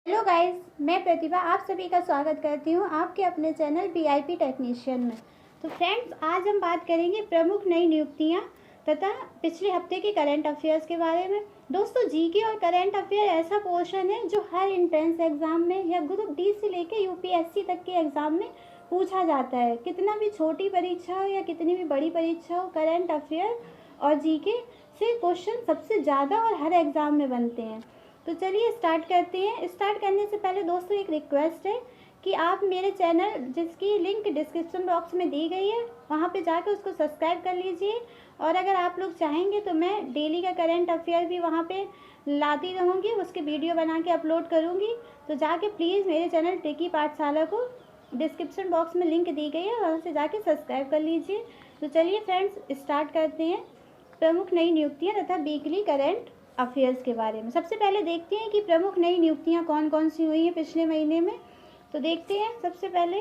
Hello guys, मैं प्रतिभा आप सभी का स्वागत करती हूँ आपके अपने चैनल वीआईपी टेक्नीशियन में। तो फ्रेंड्स, आज हम बात करेंगे प्रमुख नई नियुक्तियाँ तथा पिछले हफ्ते के करंट अफेयर्स के बारे में। दोस्तों, जीके और करंट अफेयर ऐसा पोर्शन है जो हर एंट्रेंस एग्जाम में या ग्रुप डी से लेकर यूपीएससी तक के एग्जाम में पूछा जाता है। कितना भी छोटी परीक्षा हो या कितनी भी बड़ी परीक्षा हो, करंट अफेयर और जीके से क्वेश्चन सबसे ज़्यादा और हर एग्ज़ाम में बनते हैं। तो चलिए स्टार्ट करते हैं। स्टार्ट करने से पहले दोस्तों एक रिक्वेस्ट है कि आप मेरे चैनल, जिसकी लिंक डिस्क्रिप्शन बॉक्स में दी गई है, वहाँ पे जाकर उसको सब्सक्राइब कर लीजिए। और अगर आप लोग चाहेंगे तो मैं डेली का करंट अफेयर भी वहाँ पे लाती रहूँगी, उसके वीडियो बना के अपलोड करूँगी। तो जाके प्लीज़ मेरे चैनल ट्रिकी पाठशाला को डिस्क्रिप्शन बॉक्स में लिंक दी गई है, वहाँ से जाके सब्सक्राइब कर लीजिए। तो चलिए फ्रेंड्स, स्टार्ट करते हैं प्रमुख नई नियुक्तियाँ तथा वीकली करंट अफेयर्स के बारे में। सबसे पहले देखते हैं कि प्रमुख नई नियुक्तियां कौन कौन सी हुई हैं पिछले महीने में। तो देखते हैं सबसे पहले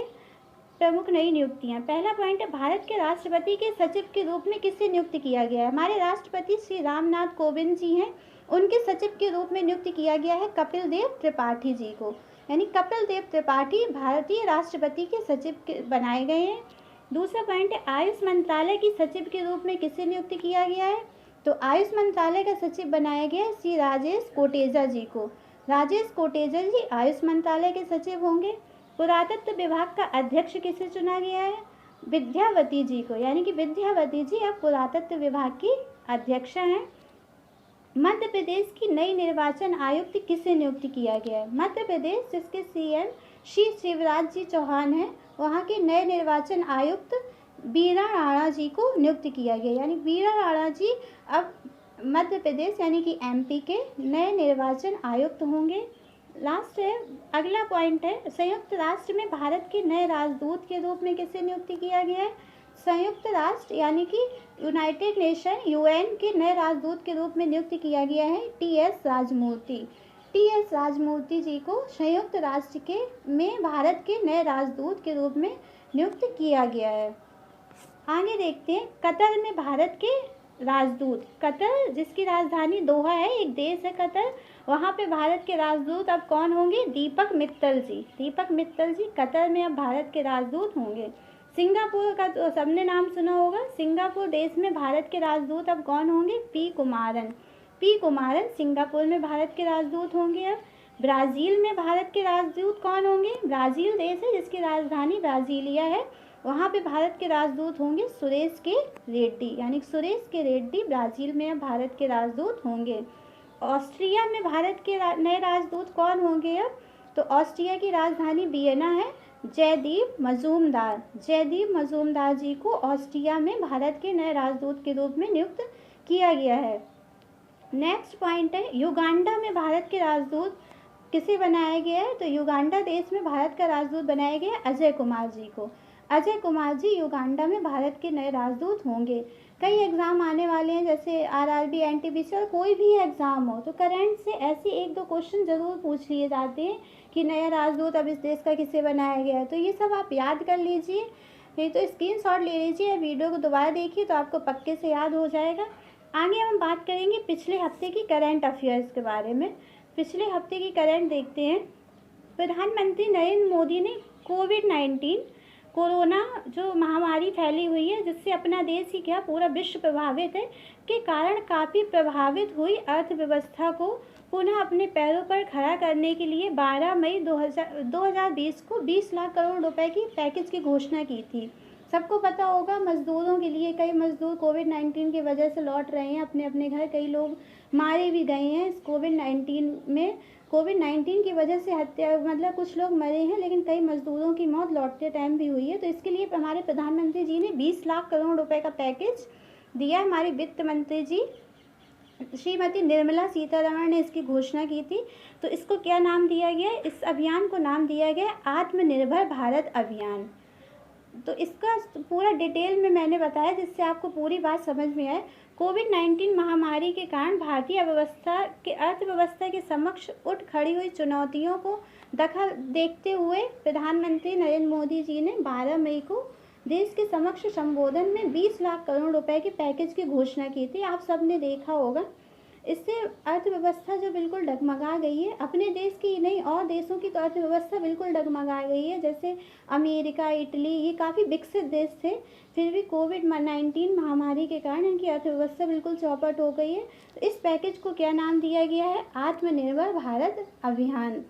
प्रमुख नई नियुक्तियां। पहला पॉइंट है, भारत के राष्ट्रपति के सचिव के रूप में किसे नियुक्त किया गया है। हमारे राष्ट्रपति श्री रामनाथ कोविंद जी हैं, उनके सचिव के रूप में नियुक्त किया गया है कपिल देव त्रिपाठी जी को। यानी कपिल देव त्रिपाठी भारतीय राष्ट्रपति के सचिव बनाए गए हैं। दूसरा पॉइंट है, आयुष मंत्रालय की सचिव के रूप में किसे नियुक्त किया गया है। तो आयुष मंत्रालय का सचिव बनाया गया श्री राजेश कोटेचा जी को। राजेश कोटेचा जी आयुष मंत्रालय के सचिव होंगे। पुरातत्व विभाग का अध्यक्ष किसे चुना गया है। विद्यावती जी को, यानी कि विद्यावती जी अब पुरातत्व विभाग की अध्यक्षा हैं। मध्य प्रदेश की नई निर्वाचन आयुक्त किसे नियुक्त किया गया है। मध्य प्रदेश, जिसके सीएम श्री शिवराज जी चौहान हैं, वहाँ के नए निर्वाचन आयुक्त बीरा राणा जी को नियुक्त किया गया। यानी बीरा राणा जी अब मध्य प्रदेश यानी कि एमपी के नए निर्वाचन आयुक्त होंगे। लास्ट है, अगला पॉइंट है, संयुक्त राष्ट्र में भारत के नए राजदूत के रूप में किसे नियुक्त किया गया है। संयुक्त राष्ट्र यानी कि यूनाइटेड नेशन यूएन के नए राजदूत के रूप में नियुक्त किया गया है टीएस राजमूर्ति। टीएस राजमूर्ति जी को संयुक्त राष्ट्र के में भारत के नए राजदूत के रूप में नियुक्त किया गया है। आगे देखते हैं, कतर में भारत के राजदूत। कतर, जिसकी राजधानी दोहा है, एक देश है कतर, वहाँ पे भारत के राजदूत अब कौन होंगे। दीपक मित्तल जी। दीपक मित्तल जी कतर में अब भारत के राजदूत होंगे। सिंगापुर का तो सबने नाम सुना होगा। सिंगापुर देश में भारत के राजदूत अब कौन होंगे। P Kumaran. P Kumaran Singapore में भारत के राजदूत होंगे। अब ब्राज़ील में भारत के राजदूत कौन होंगे। ब्राज़ील देश है जिसकी राजधानी ब्राज़ीलिया है, वहाँ पे भारत के राजदूत होंगे सुरेश के रेड्डी। यानी सुरेश के रेड्डी ब्राज़ील में अब भारत के राजदूत होंगे। ऑस्ट्रिया में भारत के नए राजदूत कौन होंगे अब। तो ऑस्ट्रिया की राजधानी वियना है। जयदीप मजूमदार। जयदीप मजूमदार जी को ऑस्ट्रिया में भारत के नए राजदूत के रूप में नियुक्त किया गया है। नेक्स्ट पॉइंट है, युगांडा में भारत के राजदूत किसे बनाया गया है। तो युगांडा देश में भारत का राजदूत बनाया गया है अजय कुमार जी को। अजय कुमार जी युगांडा में भारत के नए राजदूत होंगे। कई एग्ज़ाम आने वाले हैं, जैसे आरआरबी, एनटीपीसी और कोई भी एग्ज़ाम हो, तो करंट से ऐसे एक दो क्वेश्चन ज़रूर पूछ लिए जाते हैं कि नया राजदूत अब इस देश का किसे बनाया गया है। तो ये सब आप याद कर लीजिए, नहीं तो स्क्रीनशॉट ले लीजिए, वीडियो को दोबारा देखिए तो आपको पक्के से याद हो जाएगा। आगे हम बात करेंगे पिछले हफ्ते की करंट अफेयर्स के बारे में। पिछले हफ्ते की करंट देखते हैं। प्रधानमंत्री नरेंद्र मोदी ने कोविड-19 कोरोना जो महामारी फैली हुई है, जिससे अपना देश ही क्या पूरा विश्व प्रभावित है, के कारण काफ़ी प्रभावित हुई अर्थव्यवस्था को पुनः अपने पैरों पर खड़ा करने के लिए 12 मई 2020 को 20 लाख करोड़ रुपए की पैकेज की घोषणा की थी। सबको पता होगा, मज़दूरों के लिए, कई मज़दूर कोविड-19 की वजह से लौट रहे हैं अपने अपने घर। कई लोग मारे भी गए हैं इस कोविड-19 में। कोविड-19 की वजह से हत्या, मतलब कुछ लोग मरे हैं, लेकिन कई मज़दूरों की मौत लौटते टाइम भी हुई है। तो इसके लिए हमारे प्रधानमंत्री जी ने 20 लाख करोड़ रुपए का पैकेज दिया। हमारी वित्त मंत्री जी श्रीमती निर्मला सीतारमण ने इसकी घोषणा की थी। तो इसको क्या नाम दिया गया, इस अभियान को नाम दिया गया आत्मनिर्भर भारत अभियान। तो इसका पूरा डिटेल में मैंने बताया, जिससे आपको पूरी बात समझ में आए। कोविड-19 महामारी के कारण भारतीय अर्थव्यवस्था के समक्ष उठ खड़ी हुई चुनौतियों को देखते हुए प्रधानमंत्री नरेंद्र मोदी जी ने 12 मई को देश के समक्ष संबोधन में 20 लाख करोड़ रुपए के पैकेज की घोषणा की थी। आप सबने देखा होगा। इससे अर्थव्यवस्था जो बिल्कुल डगमगा गई है, अपने देश की ही नहीं और देशों की तो अर्थव्यवस्था बिल्कुल डगमगा गई है। जैसे अमेरिका, इटली, ये काफ़ी विकसित देश थे, फिर भी कोविड-19 महामारी के कारण इनकी अर्थव्यवस्था बिल्कुल चौपट हो गई है। तो इस पैकेज को क्या नाम दिया गया है? आत्मनिर्भर भारत अभियान।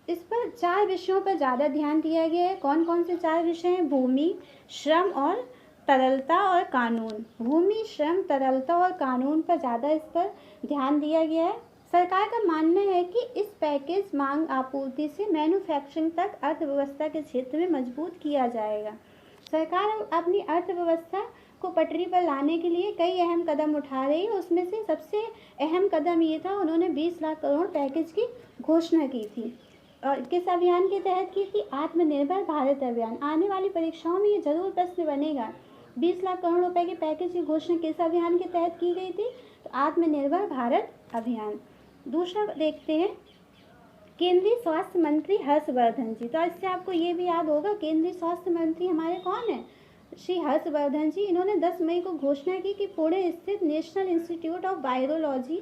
इस पर 4 विषयों पर ज़्यादा ध्यान दिया गया है। कौन कौन से 4 विषय हैं? भूमि, श्रम और तरलता और कानून। भूमि, श्रम, तरलता और कानून पर ज़्यादा इस पर ध्यान दिया गया है। सरकार का मानना है कि इस पैकेज मांग आपूर्ति से मैन्युफैक्चरिंग तक अर्थव्यवस्था के क्षेत्र में मजबूत किया जाएगा। सरकार अपनी अर्थव्यवस्था को पटरी पर लाने के लिए कई अहम कदम उठा रही है। उसमें से सबसे अहम कदम ये था, उन्होंने 20 लाख करोड़ पैकेज की घोषणा की थी। और किस अभियान के तहत की थी? आत्मनिर्भर भारत अभियान। आने वाली परीक्षाओं में ये जरूर प्रश्न बनेगा। 20 लाख करोड़ रुपए के पैकेज की घोषणा किस अभियान के तहत की गई थी? तो आत्मनिर्भर भारत अभियान। दूसरा देखते हैं, केंद्रीय स्वास्थ्य मंत्री हर्षवर्धन जी। तो इससे आपको ये भी याद होगा, केंद्रीय स्वास्थ्य मंत्री हमारे कौन है? श्री हर्षवर्धन जी। इन्होंने 10 मई को घोषणा की कि पुणे स्थित national institute of virology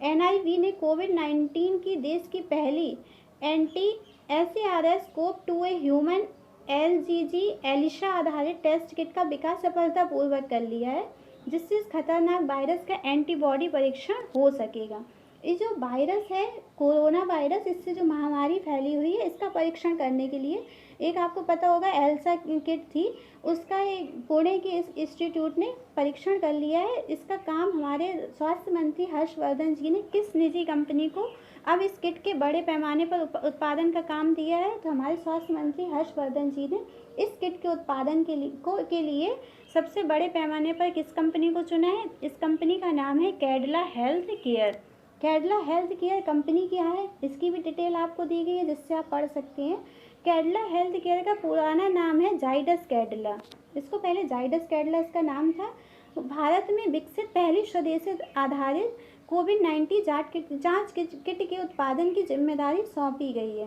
NIV ने कोविड-19 की देश की पहली SARS CoV-2 human LGG Elisha आधारित टेस्ट किट का विकास सफलतापूर्वक कर लिया है, जिससे इस खतरनाक वायरस का एंटीबॉडी परीक्षण हो सकेगा। ये जो वायरस है कोरोना वायरस, इससे जो महामारी फैली हुई है, इसका परीक्षण करने के लिए एक आपको पता होगा एलिशा किट थी, उसका एक पुणे के इस इंस्टीट्यूट ने परीक्षण कर लिया है। इसका काम हमारे स्वास्थ्य मंत्री हर्षवर्धन जी ने किस निजी कंपनी को अब इस किट के बड़े पैमाने पर उत्पादन का काम दिया है? तो हमारे स्वास्थ्य मंत्री हर्षवर्धन जी ने इस किट के उत्पादन के लिए सबसे बड़े पैमाने पर किस कंपनी को चुना है? इस कंपनी का नाम है Cadila health care. Cadila health care company क्या है, इसकी भी डिटेल आपको दी गई है, जिससे आप पढ़ सकते हैं। कैडिला हेल्थ केयर का पुराना नाम है जाइडस कैडिला। इसको पहले जाइडस कैडिला इसका नाम था। भारत में विकसित पहली स्वदेशी आधारित कोविड-19 जांच किट के उत्पादन की जिम्मेदारी सौंपी गई है।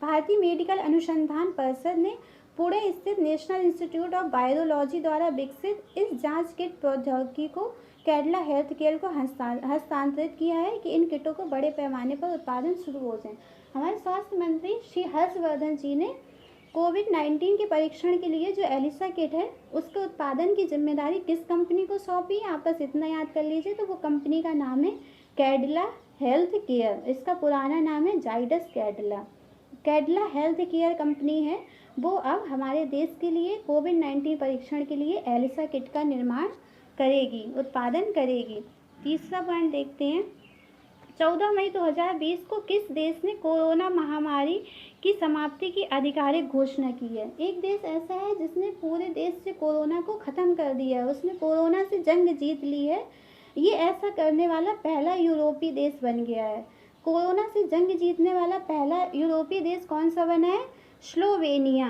भारतीय मेडिकल अनुसंधान परिषद ने पुणे स्थित नेशनल इंस्टीट्यूट ऑफ वायरोलॉजी द्वारा विकसित इस जांच किट प्रौद्योगिकी को कैडिला हेल्थ केयर को हस्तांतरित किया है कि इन किटों को बड़े पैमाने पर उत्पादन शुरू हो जाए। हमारे स्वास्थ्य मंत्री श्री हर्षवर्धन जी ने कोविड-19 के परीक्षण के लिए जो एलिशा किट है, उसके उत्पादन की जिम्मेदारी किस कंपनी को सौंपी? आप बस इतना याद कर लीजिए। तो वो कंपनी का नाम है कैडिला हेल्थ केयर। इसका पुराना नाम है Zydus Cadila. Cadila health care company है, वो अब हमारे देश के लिए कोविड-19 परीक्षण के लिए एलिशा किट का निर्माण करेगी, उत्पादन करेगी। तीसरा पॉइंट देखते हैं, 14 मई 2020 को किस देश ने कोरोना महामारी की समाप्ति की आधिकारिक घोषणा की है? एक देश ऐसा है जिसने पूरे देश से कोरोना को ख़त्म कर दिया है, उसने कोरोना से जंग जीत ली है। ये ऐसा करने वाला पहला यूरोपीय देश बन गया है। कोरोना से जंग जीतने वाला पहला यूरोपीय देश कौन सा बना है? स्लोवेनिया।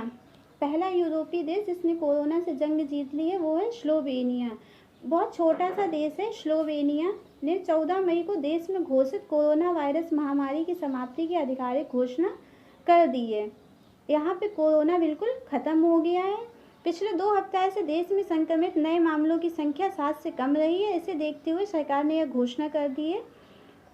पहला यूरोपीय देश जिसने कोरोना से जंग जीत ली है वो है स्लोवेनिया। बहुत छोटा सा देश है स्लोवेनिया ने 14 मई को देश में घोषित कोरोना वायरस महामारी की समाप्ति की आधिकारिक घोषणा कर दी है। यहाँ पे कोरोना बिल्कुल ख़त्म हो गया है। पिछले 2 हफ्ते से देश में संक्रमित नए मामलों की संख्या 7 से कम रही है। इसे देखते हुए सरकार ने यह घोषणा कर दी है।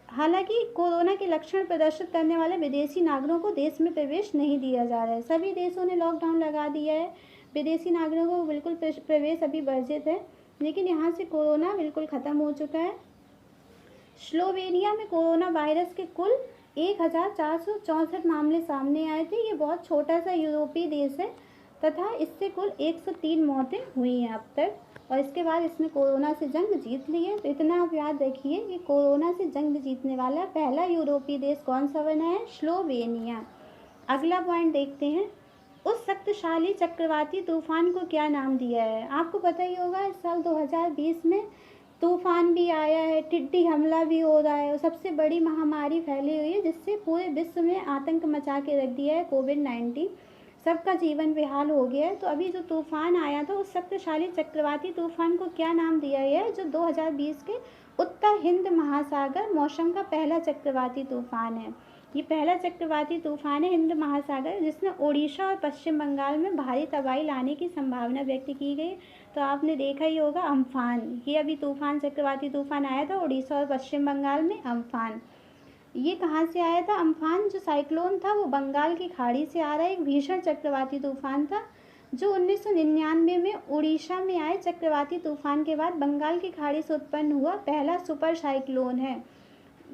हालांकि कोरोना के लक्षण प्रदर्शित करने वाले विदेशी नागरिकों को देश में प्रवेश नहीं दिया जा रहा है। सभी देशों ने लॉकडाउन लगा दिया है, विदेशी नागरिकों को बिल्कुल प्रवेश अभी वर्जित है, लेकिन यहाँ से कोरोना बिल्कुल ख़त्म हो चुका है। स्लोवेनिया में कोरोना वायरस के कुल 1464 मामले सामने आए थे। ये बहुत छोटा सा यूरोपीय देश है तथा इससे कुल 103 मौतें हुई हैं अब तक, और इसके बाद इसने कोरोना से जंग जीत ली है। तो इतना आप याद रखिए कि कोरोना से जंग जीतने वाला पहला यूरोपीय देश कौन सा बना है? स्लोवेनिया। अगला पॉइंट देखते हैं, उस शक्तिशाली चक्रवाती तूफान को क्या नाम दिया है? आपको पता ही होगा इस साल 2020 में तूफान भी आया है, टिड्डी हमला भी हो रहा है, और सबसे बड़ी महामारी फैली हुई है जिससे पूरे विश्व में आतंक मचा के रख दिया है कोविड-19। सबका जीवन बेहाल हो गया है। तो अभी जो तूफान आया था, उस शक्तिशाली चक्रवाती तूफान को क्या नाम दिया गया है? जो 2020 के उत्तर हिंद महासागर मौसम का पहला चक्रवाती तूफान है। ये पहला चक्रवाती तूफान है हिंद महासागर, जिसने ओडिशा और पश्चिम बंगाल में भारी तबाही लाने की संभावना व्यक्त की गई। तो आपने देखा ही होगा अम्फान, ये अभी तूफान, चक्रवाती तूफान आया था उड़ीसा और पश्चिम बंगाल में, अम्फान। ये कहाँ से आया था अम्फान? जो साइक्लोन था वो बंगाल की खाड़ी से आ रहा है, एक भीषण चक्रवाती तूफान था जो 1999 में उड़ीसा में आए चक्रवाती तूफान के बाद बंगाल की खाड़ी से उत्पन्न हुआ पहला सुपर साइक्लोन है।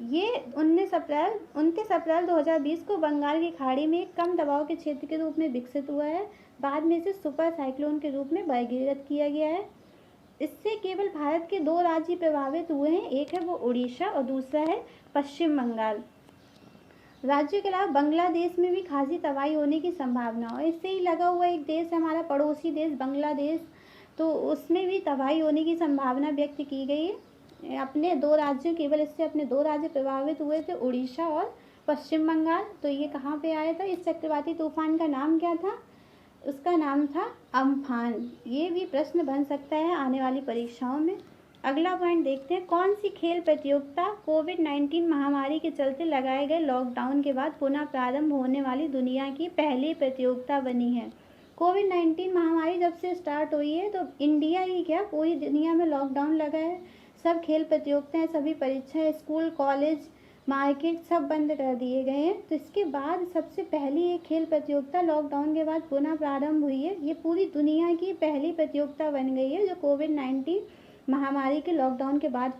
ये 29 अप्रैल 2020 को बंगाल की खाड़ी में एक कम दबाव के क्षेत्र के रूप में विकसित हुआ है। बाद में इसे सुपर साइक्लोन के रूप में वर्गीकृत किया गया है। इससे केवल भारत के 2 राज्य प्रभावित हुए हैं, एक है वो उड़ीसा और दूसरा है पश्चिम बंगाल। राज्यों के अलावा बांग्लादेश में भी खासी तबाही होने की संभावना है। इससे ही लगा हुआ एक देश है हमारा पड़ोसी देश बांग्लादेश, तो उसमें भी तबाही होने की संभावना व्यक्त की गई है। अपने 2 राज्यों, केवल इससे अपने 2 राज्य प्रभावित हुए थे, उड़ीसा और पश्चिम बंगाल। तो ये कहाँ पे आया था? इस चक्रवाती तूफान का नाम क्या था? उसका नाम था अम्फान। ये भी प्रश्न बन सकता है आने वाली परीक्षाओं में। अगला पॉइंट देखते हैं, कौन सी खेल प्रतियोगिता कोविड-19 महामारी के चलते लगाए गए लॉकडाउन के बाद पुनः प्रारंभ होने वाली दुनिया की पहली प्रतियोगिता बनी है? कोविड-19 महामारी जब से स्टार्ट हुई है तो इंडिया ही क्या, पूरी दुनिया में लॉकडाउन लगा है। सब खेल प्रतियोगिताएं, सभी परीक्षाएं, स्कूल, कॉलेज, मार्केट सब बंद कर दिए गए हैं। तो इसके बाद सबसे पहली एक खेल प्रतियोगिता लॉकडाउन के बाद पुनः प्रारंभ हुई है। ये पूरी दुनिया की पहली प्रतियोगिता बन गई है जो कोविड-19 महामारी के लॉकडाउन के बाद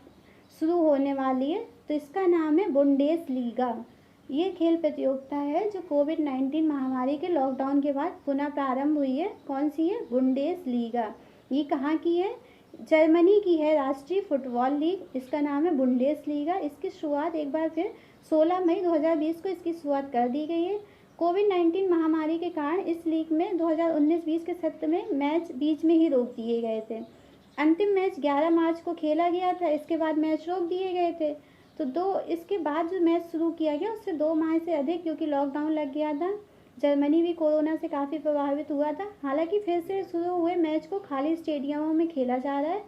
शुरू होने वाली है। तो इसका नाम है बुंडेसलीगा। ये खेल प्रतियोगिता है जो कोविड-19 महामारी के लॉकडाउन के बाद पुनः प्रारंभ हुई है। कौन सी है? बुंडेसलीगा। ये कहाँ की है? जर्मनी की है राष्ट्रीय फुटबॉल लीग। इसका नाम है बुंडेसलीगा। इसकी शुरुआत एक बार फिर 16 मई 2020 को इसकी शुरुआत कर दी गई है। कोविड-19 महामारी के कारण इस लीग में 2019-20 के सत्र में मैच बीच में ही रोक दिए गए थे। अंतिम मैच 11 मार्च को खेला गया था, इसके बाद मैच रोक दिए गए थे। तो इसके बाद जो मैच शुरू किया गया उससे 2 माह से अधिक, क्योंकि लॉकडाउन लग गया था। जर्मनी भी कोरोना से काफ़ी प्रभावित हुआ था। हालांकि फिर से शुरू हुए मैच को खाली स्टेडियमों में खेला जा रहा है।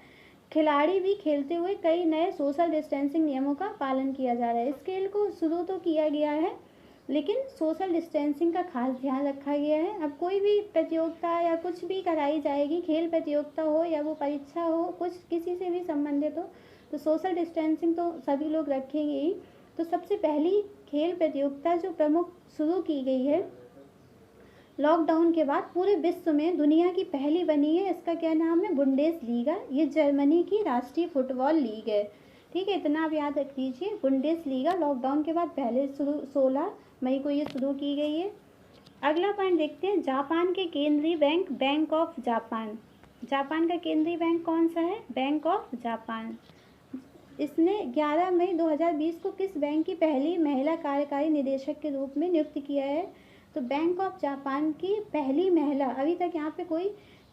खिलाड़ी भी खेलते हुए कई नए सोशल डिस्टेंसिंग नियमों का पालन किया जा रहा है। इस खेल को शुरू तो किया गया है लेकिन सोशल डिस्टेंसिंग का खास ध्यान रखा गया है। अब कोई भी प्रतियोगिता या कुछ भी कराई जाएगी, खेल प्रतियोगिता हो या वो परीक्षा हो, कुछ किसी से भी संबंधित हो, तो सोशल डिस्टेंसिंग तो सभी लोग रखेंगे ही। तो सबसे पहली खेल प्रतियोगिता जो प्रमुख शुरू की गई है लॉकडाउन के बाद पूरे विश्व में, दुनिया की पहली बनी है, इसका क्या नाम है? बुंडेसलीगा। ये जर्मनी की राष्ट्रीय फुटबॉल लीग है। ठीक है, इतना आप याद रख लीजिए। बुंडेसलीगा लॉकडाउन के बाद पहले शुरू 16 मई को ये शुरू की गई है। अगला पॉइंट देखते हैं, जापान के केंद्रीय bank, bank of Japan. Japan का केंद्रीय बैंक कौन सा है? Bank of Japan. इसने 11 मई 2020 को किस बैंक की पहली महिला कार्यकारी निदेशक के रूप में नियुक्त किया है? तो बैंक ऑफ जापान की पहली महिला, अभी तक यहाँ पे कोई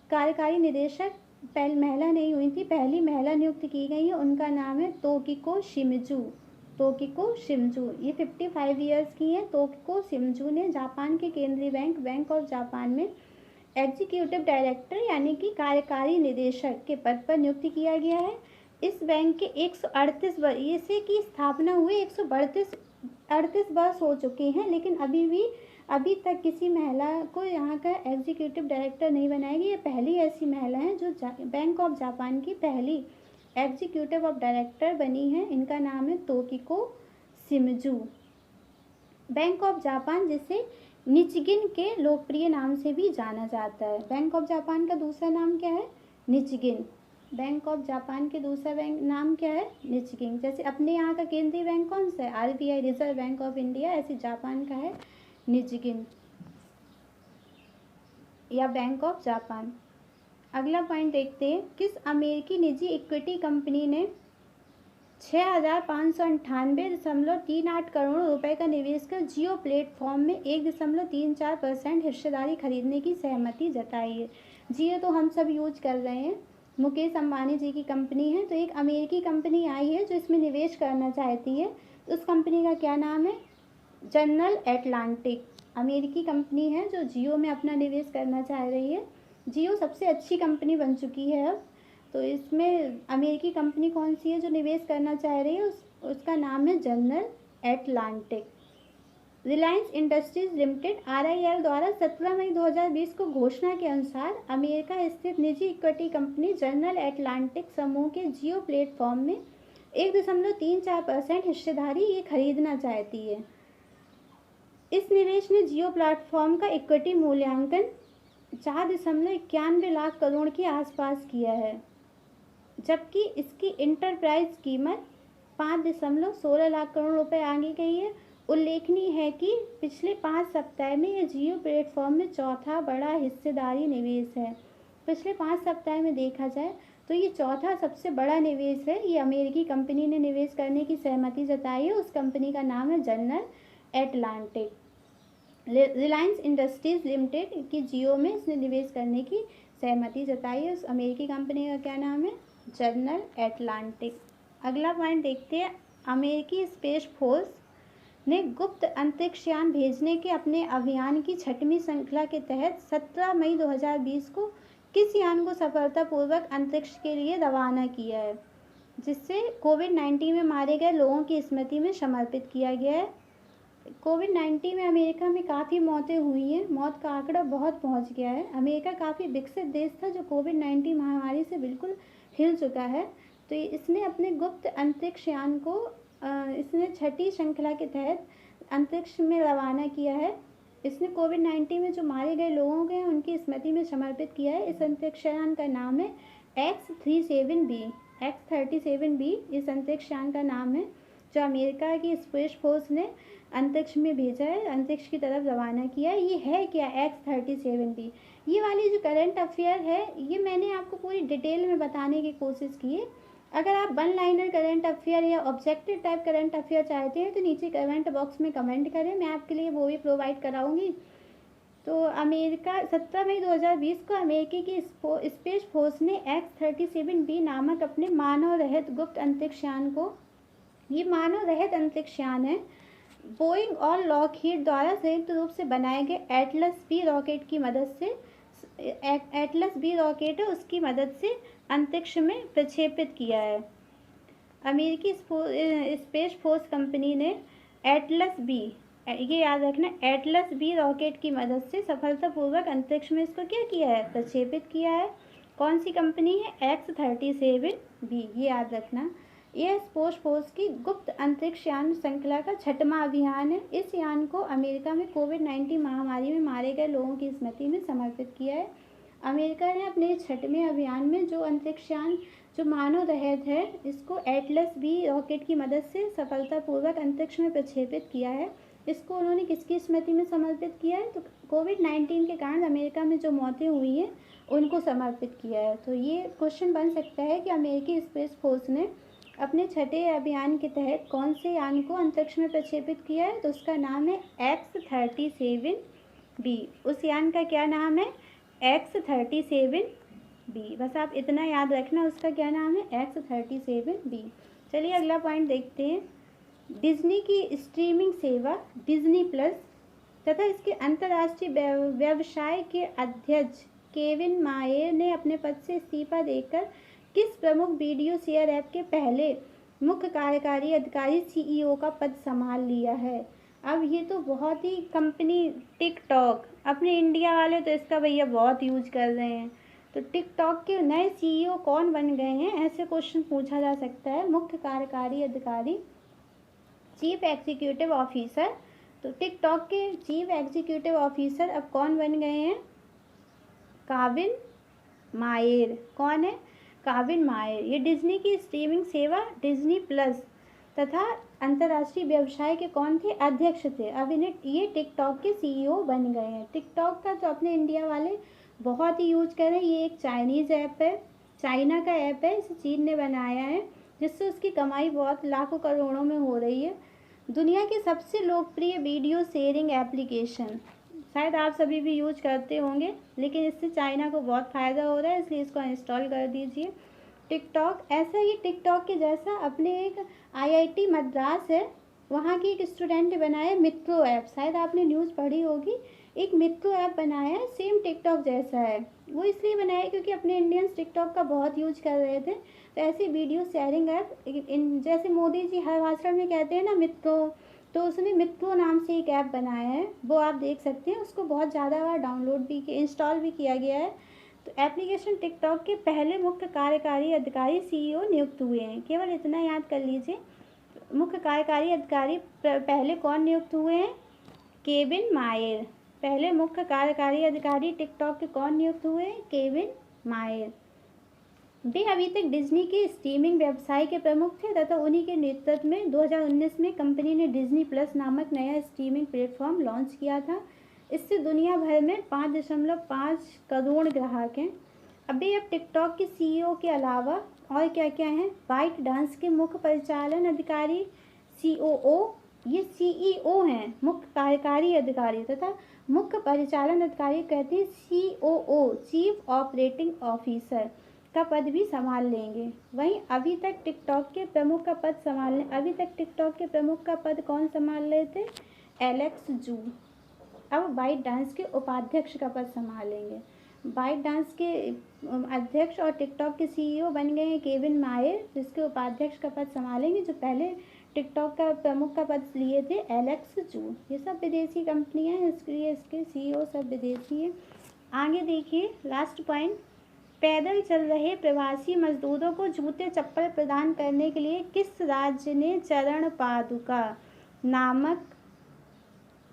कार्यकारी निदेशक पहली महिला नहीं हुई थी, पहली महिला नियुक्त की गई है। उनका नाम है तोकिको शिमिजू। तोकिको शिमिजू, ये 55 ईयर्स की हैं। तोकिको शिमिजू ने जापान के केंद्रीय बैंक, बैंक ऑफ जापान में एग्जीक्यूटिव डायरेक्टर यानी कि कार्यकारी निदेशक के पद पर नियुक्त किया गया है। इस बैंक के 138 वर्ष, इसे की स्थापना हुए 138 वर्ष हो चुके हैं, लेकिन अभी तक किसी महिला को यहाँ का एग्जीक्यूटिव डायरेक्टर नहीं बनाया गया। ये पहली ऐसी महिला है जो बैंक ऑफ जापान की पहली एग्जीक्यूटिव ऑफ डायरेक्टर बनी है। इनका नाम है तोकिको शिमिजू। बैंक ऑफ जापान, जिसे निचिगिन के लोकप्रिय नाम से भी जाना जाता है। बैंक ऑफ जापान का दूसरा नाम क्या है? निचिगिन। बैंक ऑफ जापान के दूसरा बैंक नाम क्या है? निचिगिन। जैसे अपने यहाँ का केंद्रीय बैंक कौन सा है? RBI, reserve bank of India. ऐसे जापान का है निचिगिन या बैंक ऑफ जापान। अगला पॉइंट देखते हैं, किस अमेरिकी निजी इक्विटी कंपनी ने 6,598.38 करोड़ रुपए का निवेश कर जियो प्लेटफॉर्म में 1.34% हिस्सेदारी खरीदने की सहमति जताई है? जियो तो हम सब यूज कर रहे हैं, मुकेश अंबानी जी की कंपनी है। तो एक अमेरिकी कंपनी आई है जो इसमें निवेश करना चाहती है। उस कंपनी का क्या नाम है? General Atlantic. अमेरिकी कंपनी है जो जियो में अपना निवेश करना चाह रही है। जियो सबसे अच्छी कंपनी बन चुकी है अब। तो इसमें अमेरिकी कंपनी कौन सी है जो निवेश करना चाह रही है? उसका नाम है general Atlantic. Reliance industries limited RIL द्वारा 17 मई 2020 को घोषणा के अनुसार अमेरिका स्थित निजी इक्विटी कंपनी जनरल एटलांटिक समूह के जियो प्लेटफॉर्म में 1.34% हिस्सेदारी ये खरीदना चाहती है। इस निवेश ने जियो प्लेटफॉर्म का इक्विटी मूल्यांकन 4.91 लाख करोड़ के आसपास किया है, जबकि इसकी इंटरप्राइज कीमत 5.16 लाख करोड़ रुपए आगे गई है। उल्लेखनीय है कि पिछले 5 सप्ताह में यह जियो प्लेटफॉर्म में चौथा बड़ा हिस्सेदारी निवेश है। पिछले 5 सप्ताह में देखा जाए तो ये चौथा सबसे बड़ा निवेश है। ये अमेरिकी कंपनी ने निवेश करने की सहमति जताई है। उस कंपनी का नाम है general Atlantic. Reliance industries limited की जियो में इसने निवेश करने की सहमति जताई है। उस अमेरिकी कंपनी का क्या नाम है? General Atlantic. अगला पॉइंट देखते हैं। अमेरिकी स्पेस फोर्स ने गुप्त अंतरिक्ष यान भेजने के अपने अभियान की 6वीं श्रृंखला के तहत 17 मई 2020 को किस यान को सफलतापूर्वक अंतरिक्ष के लिए रवाना किया है, जिससे कोविड-19 में मारे गए लोगों की स्मृति में समर्पित किया गया है। कोविड-19 में अमेरिका में काफ़ी मौतें हुई हैं। मौत का आंकड़ा बहुत पहुंच गया है। अमेरिका काफ़ी विकसित देश था जो कोविड-19 महामारी से बिल्कुल हिल चुका है। तो इसने अपने गुप्त अंतरिक्ष यान को इसने 6ठी श्रृंखला के तहत अंतरिक्ष में रवाना किया है। इसने कोविड-19 में जो मारे गए लोगों के उनकी स्मृति में समर्पित किया है। इस अंतरिक्ष यान का नाम है X-37B। X-37B इस अंतरिक्ष यान का नाम है जो अमेरिका की स्पेस फोर्स ने अंतरिक्ष में भेजा है, अंतरिक्ष की तरफ रवाना किया है। ये है क्या X-37B? ये वाली जो करंट अफेयर है ये मैंने आपको पूरी डिटेल में बताने की कोशिश की है। अगर आप वन लाइनर करंट अफेयर या ऑब्जेक्टिव टाइप करंट अफेयर चाहते हैं तो नीचे कमेंट बॉक्स में कमेंट करें, मैं आपके लिए वो भी प्रोवाइड कराऊंगी। तो अमेरिका 17 मई 2020 को अमेरिकी की स्पेस फोर्स ने X-37B नामक अपने मानव रहित गुप्त अंतरिक्ष यान को, ये मानव रहित अंतरिक्ष यान है, बोइंग और लॉकहीड द्वारा संयुक्त रूप से बनाए गए एटलस बी रॉकेट की मदद से, एटलस बी रॉकेट है उसकी मदद से अंतरिक्ष में प्रक्षेपित किया है। अमेरिकी स्पेस फोर्स कंपनी ने एटलस बी, ये याद रखना, एटलस बी रॉकेट की मदद से सफलतापूर्वक अंतरिक्ष में इसको क्या किया है? प्रक्षेपित किया है। कौन सी कंपनी है? X-37B, ये याद रखना। यह स्पेस फोर्स की गुप्त अंतरिक्ष यान श्रृंखला का 6वां अभियान है। इस यान को अमेरिका में कोविड-19 महामारी में मारे गए लोगों की स्मृति में समर्पित किया है। अमेरिका ने अपने 6वें अभियान में जो अंतरिक्ष यान जो मानव रहित है इसको एटलस बी रॉकेट की मदद से सफलतापूर्वक अंतरिक्ष में प्रक्षेपित किया है। इसको उन्होंने किसकी स्मृति में समर्पित किया है? तो कोविड-19 के कारण अमेरिका में जो मौतें हुई हैं उनको समर्पित किया है। तो ये क्वेश्चन बन सकता है कि अमेरिकी स्पेस फोर्स ने अपने 6ठे अभियान के तहत कौन से यान को अंतरिक्ष में प्रक्षेपित किया है? तो उसका नाम है X-37B। उस यान का क्या नाम है? X-37B। बस आप इतना याद रखना, उसका क्या नाम है? X-37B। चलिए अगला पॉइंट देखते हैं। डिज्नी की स्ट्रीमिंग सेवा डिज्नी प्लस तथा इसके अंतर्राष्ट्रीय व्यवसाय के अध्यक्ष केविन मायर ने अपने पद से इस्तीफा देकर किस प्रमुख वीडियो शेयर ऐप के पहले मुख्य कार्यकारी अधिकारी CEO का पद संभाल लिया है? अब ये तो बहुत ही कंपनी टिकटॉक, अपने इंडिया वाले तो इसका भैया बहुत यूज कर रहे हैं। तो टिकटॉक के नए CEO कौन बन गए हैं, ऐसे क्वेश्चन पूछा जा सकता है। मुख्य कार्यकारी अधिकारी, चीफ एग्जीक्यूटिव ऑफिसर। तो टिकटॉक के चीफ एग्जीक्यूटिव ऑफिसर अब कौन बन गए हैं? केविन मायर। कौन है? केविन मायर। ये डिज्नी की स्ट्रीमिंग सेवा डिज्नी प्लस तथा अंतर्राष्ट्रीय व्यवसाय के कौन थे? अध्यक्ष थे। अब इन्हें ये टिकटॉक के CEO बन गए हैं। टिकटॉक का तो अपने इंडिया वाले बहुत ही यूज कर रहे हैं। ये एक चाइनीज़ ऐप है, चाइना का ऐप है, इसे चीन ने बनाया है, जिससे उसकी कमाई बहुत लाखों करोड़ों में हो रही है। दुनिया की सबसे लोकप्रिय वीडियो शेयरिंग एप्लीकेशन, शायद आप सभी भी यूज करते होंगे, लेकिन इससे चाइना को बहुत फ़ायदा हो रहा है, इसलिए इसको इंस्टॉल कर दीजिए। टिकटॉक, ऐसा ही टिकटॉक के जैसा अपने एक IIT मद्रास है, वहाँ की एक स्टूडेंट ने बनाया मित्रो ऐप, शायद आपने न्यूज़ पढ़ी होगी। एक मित्रो ऐप बनाया है, सेम टिकटॉक जैसा है। वो इसलिए बनाया क्योंकि अपने इंडियंस टिकटॉक का बहुत यूज कर रहे थे। तो ऐसे वीडियो शेयरिंग ऐप, जैसे मोदी जी हर भाषण में कहते हैं ना मित्रों, तो उसने मित्रो नाम से एक ऐप बनाया है, वो आप देख सकते हैं। उसको बहुत ज़्यादा बार डाउनलोड भी इंस्टॉल भी किया गया है। तो एप्लीकेशन टिकटॉक के पहले मुख्य कार्यकारी अधिकारी CEO नियुक्त हुए हैं। केवल इतना याद कर लीजिए, मुख्य कार्यकारी अधिकारी पहले कौन नियुक्त हुए हैं? केविन मायर। पहले मुख्य कार्यकारी अधिकारी टिकटॉक के कौन नियुक्त हुए हैं? केविन मायर। वे अभी तक डिज्नी के स्ट्रीमिंग व्यवसाय के प्रमुख थे तथा उन्हीं के नेतृत्व में 2019 में कंपनी ने डिज्नी प्लस नामक नया स्ट्रीमिंग प्लेटफॉर्म लॉन्च किया था। इससे दुनिया भर में 5.5 करोड़ ग्राहक हैं। अभी अब टिकटॉक के CEO के अलावा और क्या क्या हैं? बाइट डांस के मुख्य परिचालन अधिकारी COO, ये CEO हैं, मुख्य कार्यकारी अधिकारी, तथा मुख्य परिचालन अधिकारी कहते हैं COO, चीफ ऑपरेटिंग ऑफिसर का पद भी संभाल लेंगे। वहीं अभी तक टिकटॉक के प्रमुख का पद कौन संभाल रहे थे? एलेक्स जू। अब बाइट डांस के उपाध्यक्ष का पद संभालेंगे। बाइट डांस के अध्यक्ष और टिकटॉक के CEO बन गए हैं केविन मायर, जिसके उपाध्यक्ष का पद संभालेंगे। जो पहले टिकटॉक का प्रमुख का पद लिए थे एलेक्स जू। ये सब विदेशी कंपनियां हैं, इसलिए इसके CEO सब विदेशी हैं। आगे देखिए, लास्ट पॉइंट, पैदल चल रहे प्रवासी मजदूरों को जूते चप्पल प्रदान करने के लिए किस राज्य ने चरण पादुका नामक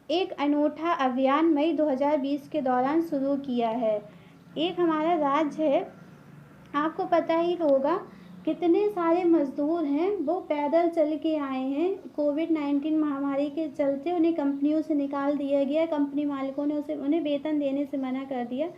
एक अनूठा अभियान मई 2020 के दौरान शुरू किया है? एक हमारा राज्य है, आपको पता ही होगा, कितने सारे मजदूर हैं वो पैदल चल के आए हैं। कोविड-19 महामारी के चलते उन्हें कंपनियों से निकाल दिया गया, कंपनी मालिकों ने उन्हें वेतन देने से मना कर दिया,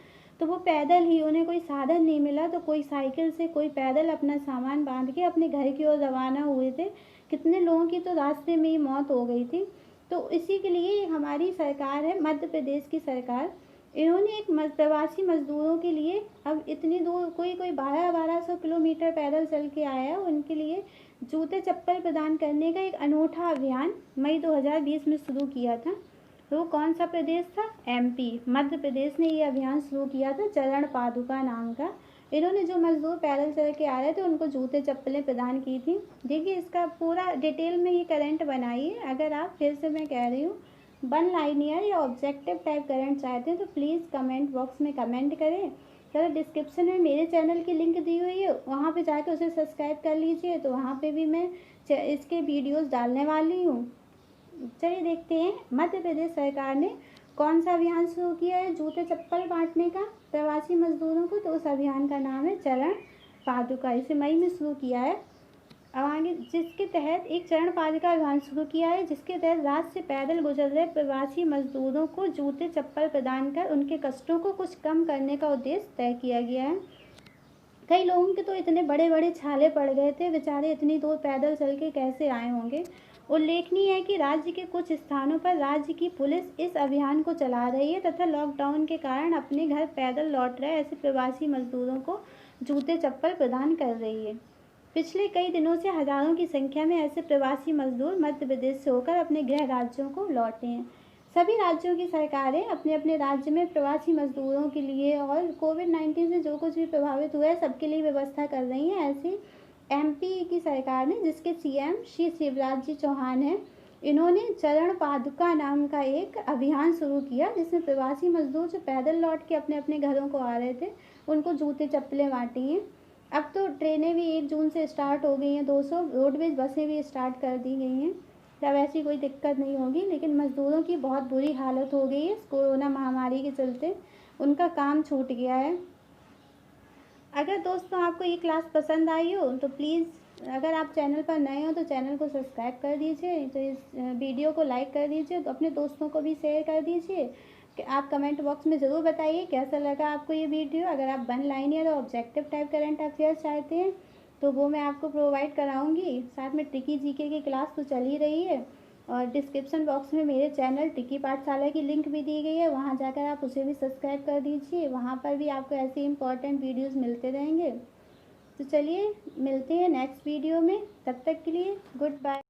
तो वो पैदल ही, उन्हें कोई साधन नहीं मिला तो कोई साइकिल से, कोई पैदल अपना सामान बांध के अपने घर की ओर रवाना हुए थे। कितने लोगों की तो रास्ते में ही मौत हो गई थी। तो इसी के लिए हमारी सरकार है, मध्य प्रदेश की सरकार, इन्होंने एक प्रवासी मजदूरों के लिए अब इतनी दूर, कोई 1200 किलोमीटर पैदल चल के आया, उनके लिए जूते चप्पल प्रदान करने का एक अनूठा अभियान मई 2020 में शुरू किया था। तो कौन सा प्रदेश था? MP, मध्य प्रदेश ने ये अभियान शुरू किया था चरण पादुका नाम का। इन्होंने जो मजदूर पैदल चल के आ रहे थे उनको जूते चप्पलें प्रदान की थी। देखिए, इसका पूरा डिटेल में ये करंट बनाइए। अगर आप, फिर से मैं कह रही हूँ, 1 लाइनियर या ऑब्जेक्टिव टाइप करंट चाहते हैं तो प्लीज़ कमेंट बॉक्स में कमेंट करें। चलो, डिस्क्रिप्शन में मेरे चैनल की लिंक दी हुई है, वहाँ पे जाकर उसे सब्सक्राइब कर लीजिए। तो वहाँ पे भी मैं इसके वीडियोस डालने वाली हूँ। चलिए देखते हैं, मध्य प्रदेश सरकार ने कौन सा अभियान शुरू किया है जूते चप्पल बांटने का प्रवासी मजदूरों को। तो उस अभियान का नाम है चरण पादुका। इसे मई में शुरू किया है। अब आगे, जिसके तहत एक चरण पादुका अभियान शुरू किया है, जिसके तहत राज्य से पैदल गुजर रहे प्रवासी मजदूरों को जूते चप्पल प्रदान कर उनके कष्टों को कुछ कम करने का उद्देश्य तय किया गया है। कई लोगों के तो इतने बड़े बड़े छाले पड़ गए थे, बेचारे इतनी दूर पैदल चल के कैसे आए होंगे। उल्लेखनीय है कि राज्य के कुछ स्थानों पर राज्य की पुलिस इस अभियान को चला रही है तथा लॉकडाउन के कारण अपने घर पैदल लौट रहे ऐसे प्रवासी मजदूरों को जूते चप्पल प्रदान कर रही है। पिछले कई दिनों से हजारों की संख्या में ऐसे प्रवासी मजदूर मध्य प्रदेश से होकर अपने गृह राज्यों को लौटे हैं। सभी राज्यों की सरकारें अपने अपने राज्य में प्रवासी मजदूरों के लिए और कोविड-19 से जो कुछ भी प्रभावित हुआ है सबके लिए व्यवस्था कर रही हैं। ऐसी MP की सरकार ने, जिसके CM श्री शिवराज जी चौहान हैं, इन्होंने चरण पादुका नाम का एक अभियान शुरू किया, जिसमें प्रवासी मजदूर जो पैदल लौट के अपने अपने घरों को आ रहे थे उनको जूते चप्पलें बांटी हैं। अब तो ट्रेनें भी 1 जून से स्टार्ट हो गई हैं, 200 रोडवेज बसें भी स्टार्ट कर दी गई हैं। तब ऐसी कोई दिक्कत नहीं होगी, लेकिन मज़दूरों की बहुत बुरी हालत हो गई है इस कोरोना महामारी के चलते, उनका काम छूट गया है। अगर दोस्तों आपको ये क्लास पसंद आई हो तो प्लीज़, अगर आप चैनल पर नए हो तो चैनल को सब्सक्राइब कर दीजिए, तो इस वीडियो को लाइक कर दीजिए, तो अपने दोस्तों को भी शेयर कर दीजिए। कि आप कमेंट बॉक्स में ज़रूर बताइए कैसा लगा आपको ये वीडियो। अगर आप 1 लाइनियर और ऑब्जेक्टिव टाइप करंट अफेयर्स चाहते हैं तो वो मैं आपको प्रोवाइड कराऊंगी। साथ में ट्रिकी GK की क्लास तो चल ही रही है, और डिस्क्रिप्शन बॉक्स में मेरे चैनल ट्रिकी पाठशाला की लिंक भी दी गई है, वहाँ जाकर आप उसे भी सब्सक्राइब कर दीजिए। वहाँ पर भी आपको ऐसे इंपॉर्टेंट वीडियोस मिलते रहेंगे। तो चलिए मिलते हैं नेक्स्ट वीडियो में, तब तक के लिए गुड बाय।